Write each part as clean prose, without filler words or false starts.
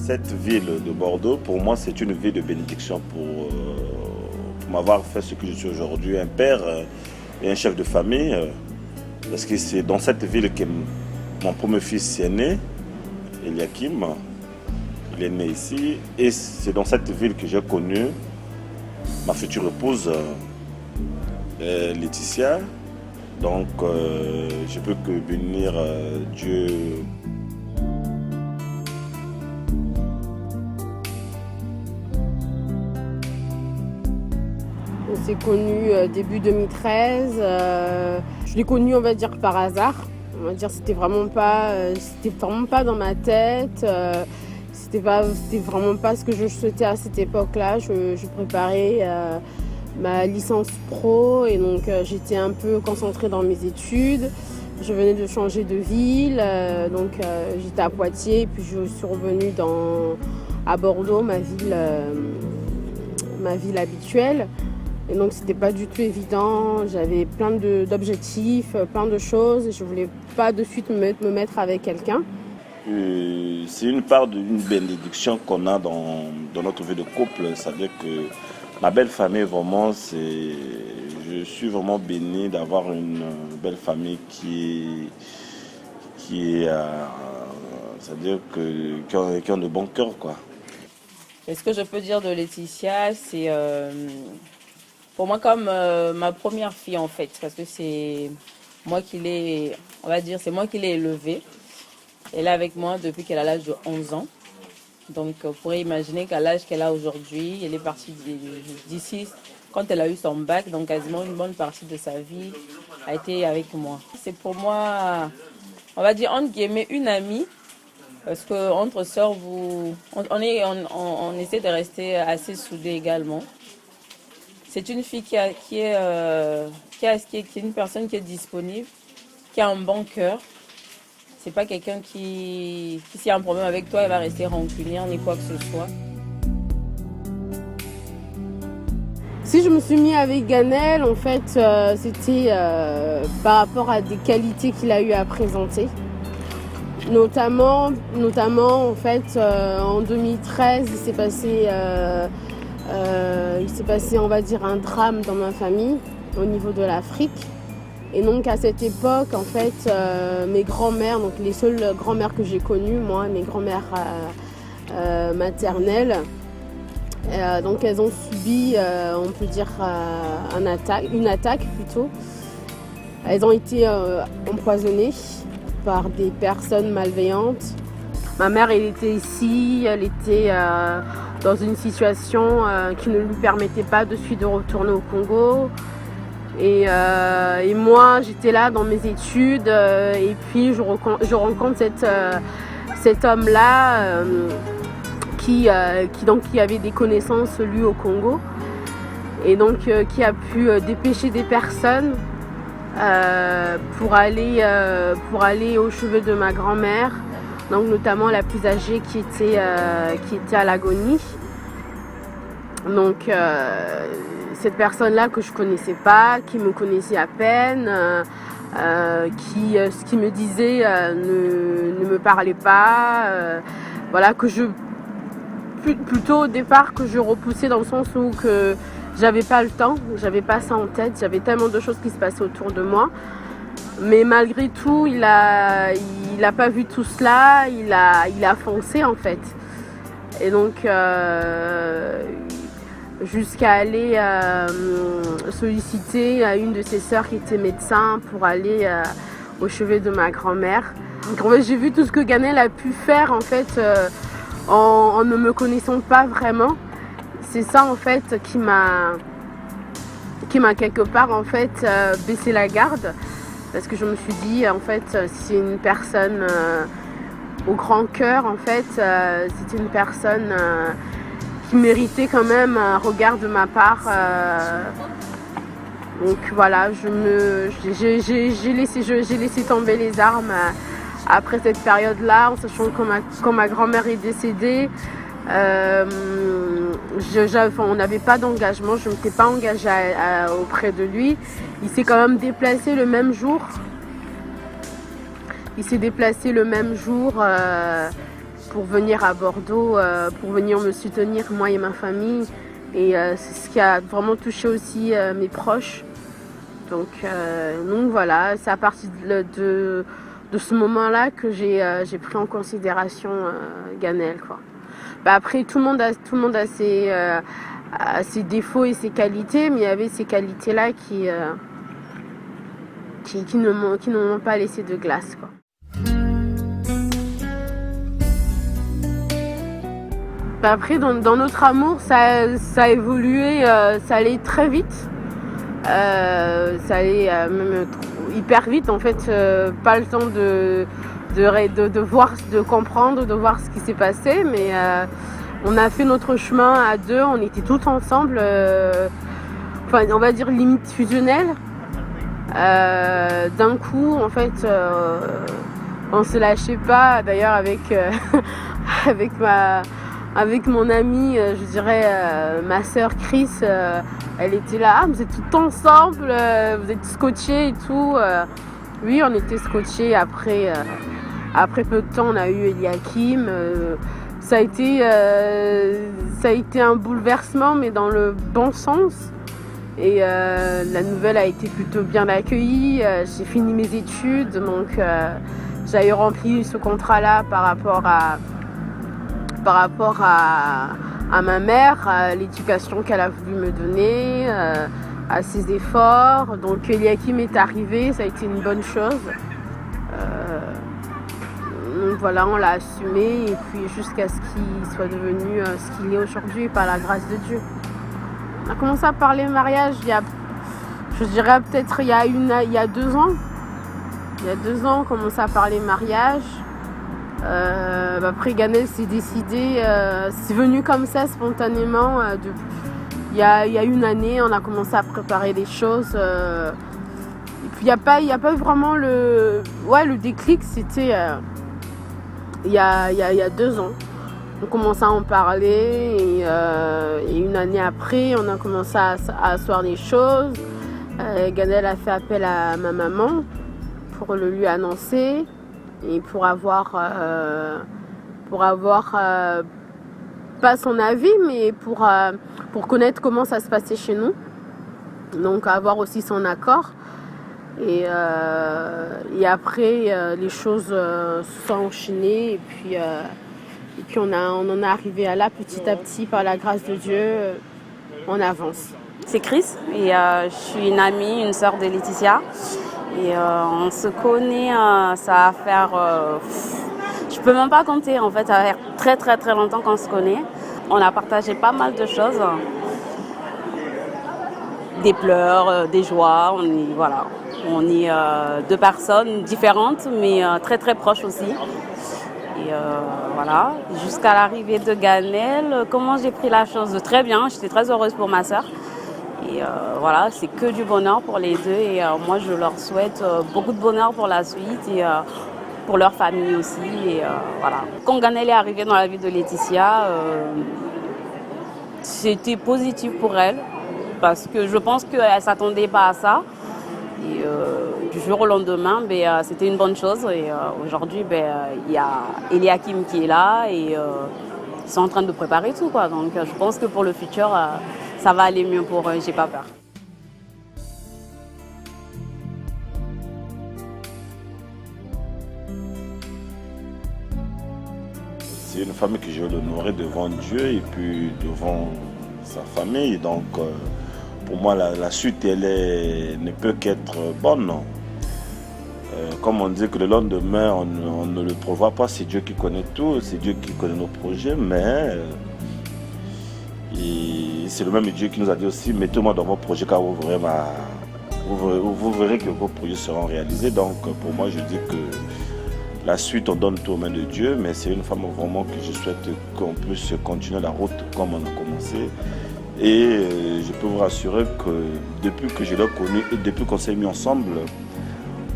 Cette ville de Bordeaux, pour moi, c'est une ville de bénédiction pour m'avoir fait ce que je suis aujourd'hui, un père et un chef de famille. Parce que c'est dans cette ville que mon premier fils est né, Eliakim. Il est né ici. Et c'est dans cette ville que j'ai connu ma future épouse, Laetitia. Donc, je peux que bénir Dieu. On s'est connus début 2013. Je l'ai connu, on va dire, par hasard. On va dire, c'était vraiment pas dans ma tête. C'était vraiment pas ce que je souhaitais à cette époque-là. Je préparais ma licence pro et donc j'étais un peu concentrée dans mes études. Je venais de changer de ville, donc j'étais à Poitiers, puis je suis revenue à Bordeaux, ma ville habituelle. Et donc c'était pas du tout évident, j'avais plein d'objectifs, plein de choses, et je voulais pas de suite me mettre avec quelqu'un. C'est une part d'une bénédiction qu'on a dans notre vie de couple, c'est-à-dire que ma belle famille, vraiment, je suis vraiment béni d'avoir une belle famille qui est, c'est-à-dire qui ont de bons cœurs, quoi. Et ce que je peux dire de Laetitia, c'est pour moi comme ma première fille en fait, parce que c'est moi qui l'ai, on va dire, c'est moi qui l'ai élevée. Elle est avec moi depuis qu'elle a l'âge de 11 ans. Donc, vous pourrez imaginer qu'à l'âge qu'elle a aujourd'hui, elle est partie d'ici quand elle a eu son bac. Donc, quasiment une bonne partie de sa vie a été avec moi. C'est pour moi, on va dire, entre guillemets, une amie. Parce qu'entre sœurs, on essaie de rester assez soudés également. C'est une fille qui est une personne qui est disponible, qui a un bon cœur. C'est pas quelqu'un qui s'il y a un problème avec toi, elle va rester rancunière ni quoi que ce soit. Si je me suis mis avec Ganel, en fait, c'était par rapport à des qualités qu'il a eu à présenter. Notamment en fait, en 2013, il s'est passé, on va dire, un drame dans ma famille au niveau de l'Afrique. Et donc à cette époque, en fait, mes grands-mères, donc les seules grands-mères que j'ai connues, moi, mes grands-mères maternelles, donc elles ont subi, on peut dire, une attaque plutôt. Elles ont été empoisonnées par des personnes malveillantes. Ma mère, elle était ici, elle était dans une situation qui ne lui permettait pas de suite de retourner au Congo. Et moi, j'étais là dans mes études et puis je rencontre cet homme-là qui avait des connaissances, lui, au Congo. Et donc, qui a pu dépêcher des personnes pour aller au chevet de ma grand-mère. Donc, notamment la plus âgée qui était à l'agonie. Donc, cette personne-là que je connaissais pas, qui me connaissait à peine, ce qui me disait ne me parlait pas, voilà, que plutôt au départ que je repoussais dans le sens où que j'avais pas le temps, j'avais pas ça en tête, j'avais tellement de choses qui se passaient autour de moi. Mais malgré tout, il a pas vu tout cela, il a foncé en fait. Et donc jusqu'à aller solliciter une de ses sœurs qui était médecin pour aller au chevet de ma grand-mère. Donc, en fait, j'ai vu tout ce que Ganel a pu faire en fait en ne me connaissant pas vraiment. C'est ça en fait qui m'a quelque part en fait baissé la garde, parce que je me suis dit en fait c'est une personne au grand cœur en fait, c'est une personne qui méritait quand même un regard de ma part. Donc voilà, j'ai laissé tomber les armes après cette période-là, en sachant que quand ma grand-mère est décédée, on n'avait pas d'engagement, je ne m'étais pas engagée auprès de lui. Il s'est quand même déplacé le même jour. pour venir à Bordeaux, pour venir me soutenir, moi et ma famille. Et c'est ce qui a vraiment touché aussi mes proches. Donc voilà, c'est à partir de ce moment-là que j'ai pris en considération Ganel, quoi. Après, tout le monde a ses défauts et ses qualités, mais il y avait ces qualités-là qui ne m'ont pas laissé de glace, quoi. Après, dans notre amour, ça a évolué, ça allait très vite. Ça allait même hyper vite, en fait. Pas le temps de voir, de comprendre, de voir ce qui s'est passé, mais on a fait notre chemin à deux, on était tous ensemble, on va dire limite fusionnel. D'un coup, en fait, on se lâchait pas. D'ailleurs, avec mon amie, je dirais ma sœur Chris, elle était là, vous êtes toutes ensemble, vous êtes scotchés et tout. Oui, on était scotchés. Après peu de temps, on a eu Eliakim. Ça a été un bouleversement, mais dans le bon sens. Et la nouvelle a été plutôt bien accueillie. J'ai fini mes études, donc j'avais rempli ce contrat-là par rapport à ma mère, à l'éducation qu'elle a voulu me donner, à ses efforts. Donc Eliakim est arrivé, ça a été une bonne chose. Donc voilà, on l'a assumé, et puis jusqu'à ce qu'il soit devenu ce qu'il est aujourd'hui par la grâce de Dieu. On a commencé à parler mariage je dirais peut-être il y a 2 ans. Il y a 2 ans, on commençait à parler mariage. Après, Ganel s'est décidé, c'est venu comme ça spontanément. Il y a 1 année, on a commencé à préparer les choses. Et puis il n'y a pas eu vraiment le déclic, c'était il y a 2 ans. On commençait à en parler et 1 année après, on a commencé à asseoir les choses. Ganel a fait appel à ma maman pour le lui annoncer et pour avoir pas son avis, mais pour connaître comment ça se passait chez nous. Donc avoir aussi son accord. Et après, les choses se sont enchaînées et puis on en est arrivé à là petit à petit par la grâce de Dieu. On avance. C'est Chris et je suis une amie, une sœur de Laetitia. Et on se connaît, ça va faire... je peux même pas compter, en fait, ça va faire très très très longtemps qu'on se connaît. On a partagé pas mal de choses. Des pleurs, des joies, on est 2 personnes différentes, mais très très proches aussi. Et voilà, jusqu'à l'arrivée de Ganel, comment j'ai pris la chose? Très bien, j'étais très heureuse pour ma sœur. Et voilà, c'est que du bonheur pour les deux. Et moi, je leur souhaite beaucoup de bonheur pour la suite et pour leur famille aussi. Et voilà. Quand Ganel est arrivée dans la vie de Laetitia, c'était positif pour elle. Parce que je pense qu'elle ne s'attendait pas à ça. Et du jour au lendemain, c'était une bonne chose. Et aujourd'hui, il y a Eliakim qui est là et ils sont en train de préparer tout, quoi. Donc je pense que pour le futur, ça va aller mieux pour eux, j'ai pas peur. C'est une famille que je veux l'honorer devant Dieu et puis devant sa famille. Donc pour moi, la suite, ne peut qu'être bonne. Comme on dit que le lendemain, on ne le prévoit pas, c'est Dieu qui connaît tout, c'est Dieu qui connaît nos projets, mais c'est le même Dieu qui nous a dit aussi, mettez-moi dans vos projets car vous verrez que vos projets seront réalisés. Donc pour moi, je dis que la suite, on donne tout aux mains de Dieu, mais c'est une femme vraiment que je souhaite qu'on puisse continuer la route comme on a commencé. Et je peux vous rassurer que depuis que je l'ai connu et depuis qu'on s'est mis ensemble,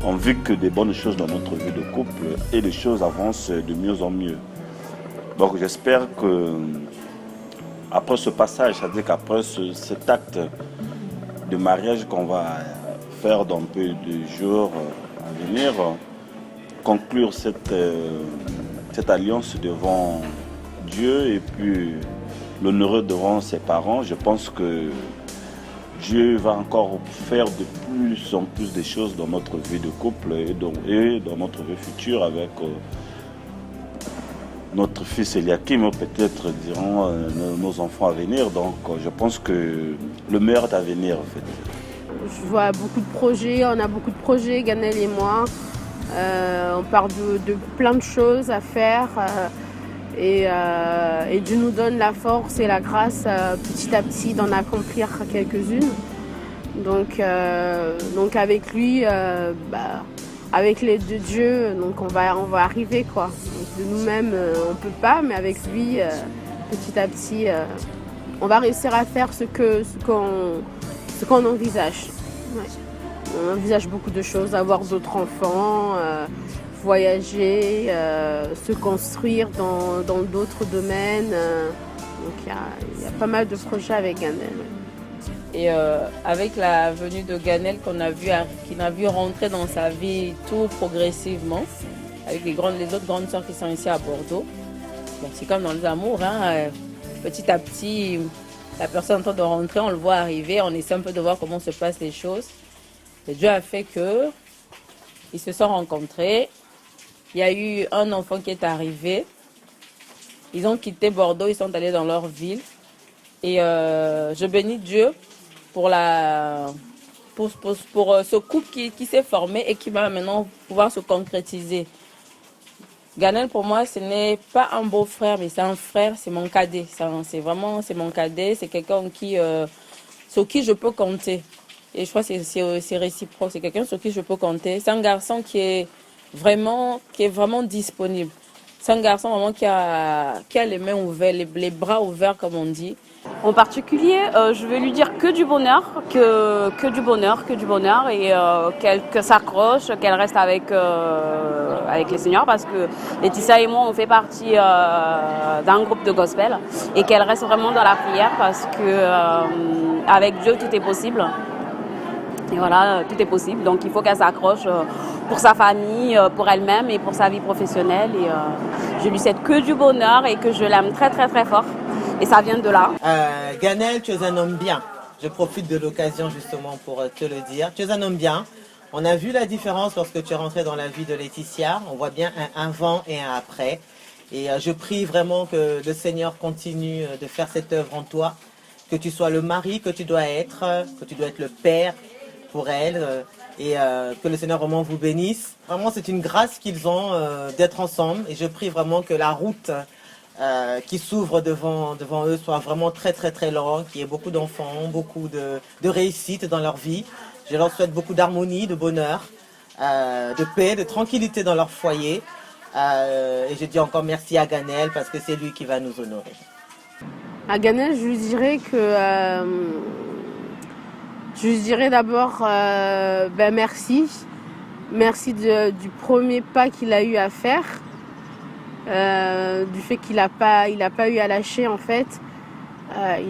on vit que des bonnes choses dans notre vie de couple et les choses avancent de mieux en mieux. Donc j'espère que après ce passage, c'est-à-dire qu'après cet acte de mariage qu'on va faire dans peu de jours à venir, conclure cette cette alliance devant Dieu et puis l'honorer devant ses parents. Je pense que Dieu va encore faire de plus en plus de choses dans notre vie de couple et dans notre vie future avec notre fils Eliakim, peut-être diront nos enfants à venir. Donc je pense que le meilleur est à venir en fait. Je vois beaucoup de projets, on a beaucoup de projets, Ganel et moi. On parle de plein de choses à faire et Dieu nous donne la force et la grâce petit à petit d'en accomplir quelques-unes. Donc avec lui, avec l'aide de Dieu, donc on va arriver quoi. Donc de nous-mêmes, on peut pas, mais avec lui, petit à petit, on va réussir à faire ce qu'on envisage. Ouais. On envisage beaucoup de choses, avoir d'autres enfants, voyager, se construire dans d'autres domaines. Donc il y a pas mal de projets avec Ganel. Et avec la venue de Ganel qu'on a vu rentrer dans sa vie tout progressivement, avec les autres grandes sœurs qui sont ici à Bordeaux, bon, c'est comme dans les amours, hein, petit à petit, la personne en train de rentrer, on le voit arriver, on essaie un peu de voir comment se passent les choses. Et Dieu a fait qu'ils se sont rencontrés, il y a eu un enfant qui est arrivé, ils ont quitté Bordeaux, ils sont allés dans leur ville. Et je bénis Dieu pour ce couple qui s'est formé et qui va maintenant pouvoir se concrétiser. Ganel, pour moi, ce n'est pas un beau-frère, mais c'est un frère, c'est mon cadet. C'est mon cadet, c'est quelqu'un sur qui je peux compter. Et je crois que c'est réciproque, c'est quelqu'un sur qui je peux compter. C'est un garçon qui est vraiment disponible. C'est un garçon vraiment qui a les mains ouvertes, les bras ouverts, comme on dit. En particulier, je vais lui dire que du bonheur, que du bonheur et qu'elle s'accroche, qu'elle reste avec les seigneurs parce que Laetitia et moi on fait partie d'un groupe de gospel et qu'elle reste vraiment dans la prière parce que avec Dieu tout est possible. Et voilà, tout est possible. Donc il faut qu'elle s'accroche pour sa famille, pour elle-même et pour sa vie professionnelle. Et je lui souhaite que du bonheur et que je l'aime très très très fort. Et ça vient de là. Ganel, tu es un homme bien. Je profite de l'occasion justement pour te le dire. Tu es un homme bien. On a vu la différence lorsque tu es rentré dans la vie de Laetitia. On voit bien un avant et un après. Et je prie vraiment que le Seigneur continue de faire cette œuvre en toi. Que tu sois le mari que tu dois être le père pour elle. Et que le Seigneur vraiment vous bénisse. Vraiment, c'est une grâce qu'ils ont d'être ensemble. Et je prie vraiment que la route qui s'ouvre devant eux soit vraiment très très très longue, qu'il y ait beaucoup d'enfants, beaucoup de réussite dans leur vie. Je leur souhaite beaucoup d'harmonie, de bonheur, de paix, de tranquillité dans leur foyer. Et je dis encore merci à Ganel parce que c'est lui qui va nous honorer. À Ganel, je lui dirais que... je lui dirais d'abord merci. Merci du premier pas qu'il a eu à faire. Du fait qu'il n'a pas eu à lâcher en fait.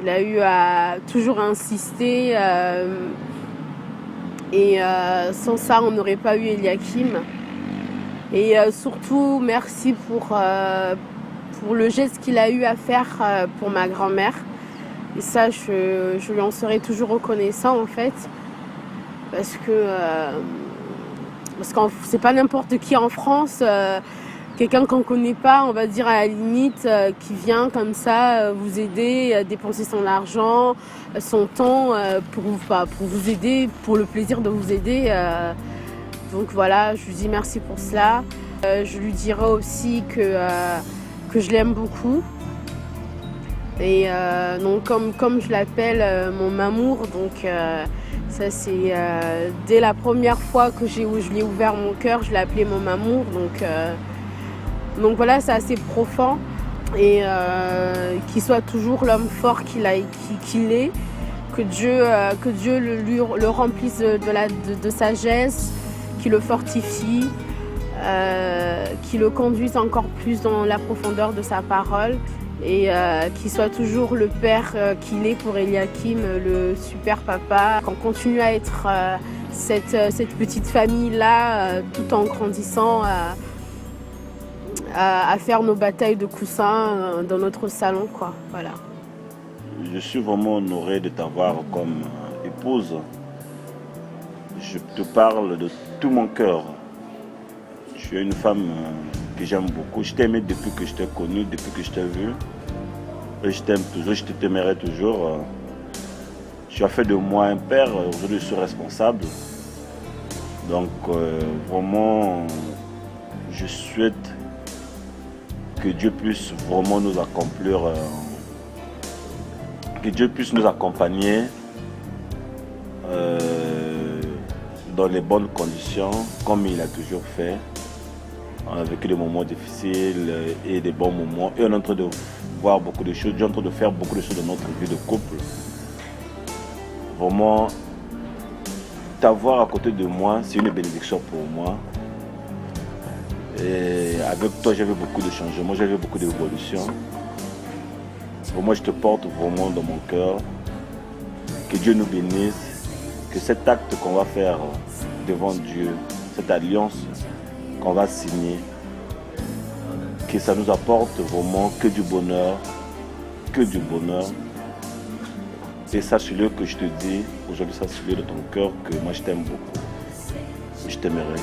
Il a eu à toujours insister. Et sans ça, on n'aurait pas eu Eliakim. Et surtout, merci pour le geste qu'il a eu à faire pour ma grand-mère. Et ça, je lui en serai toujours reconnaissant en fait. Parce que c'est pas n'importe qui en France, quelqu'un qu'on connaît pas, on va dire à la limite, qui vient comme ça vous aider, dépenser son argent, son temps pour vous aider, pour le plaisir de vous aider. Donc voilà, je lui dis merci pour cela. Je lui dirai aussi que je l'aime beaucoup. Et donc comme je l'appelle mon amour, donc ça c'est dès la première fois que je lui ai ouvert mon cœur, je l'ai appelé mon amour. Donc voilà, c'est assez profond et qu'il soit toujours l'homme fort qu'il est, que Dieu le remplisse de sagesse, qu'il le fortifie, qu'il le conduise encore plus dans la profondeur de sa parole. Et qu'il soit toujours le père qu'il est pour Eliakim, le super papa. Qu'on continue à être cette petite famille-là tout en grandissant à faire nos batailles de coussins dans notre salon, quoi. Voilà. Je suis vraiment honoré de t'avoir comme épouse. Je te parle de tout mon cœur. Tu es une femme que j'aime beaucoup. Je t'ai aimé depuis que je t'ai connue, depuis que je t'ai vue. Et je t'aime toujours, je t'aimerai toujours. Tu as fait de moi un père, aujourd'hui je suis responsable. Donc vraiment, je souhaite que Dieu puisse vraiment nous accomplir, que Dieu puisse nous accompagner dans les bonnes conditions, comme il a toujours fait. On a vécu des moments difficiles et des bons moments. Et on est en train de voir beaucoup de choses, Dieu est en train de faire beaucoup de choses dans notre vie de couple. Vraiment, t'avoir à côté de moi, c'est une bénédiction pour moi. Et avec toi, j'ai vu beaucoup de changements, j'ai vu beaucoup d'évolutions. Pour moi, je te porte vraiment dans mon cœur. Que Dieu nous bénisse. Que cet acte qu'on va faire devant Dieu, cette alliance qu'on va signer, que ça nous apporte vraiment que du bonheur, que du bonheur. Et sache-le que je te dis, aujourd'hui, sache-le de ton cœur que moi je t'aime beaucoup. Je t'aimerai.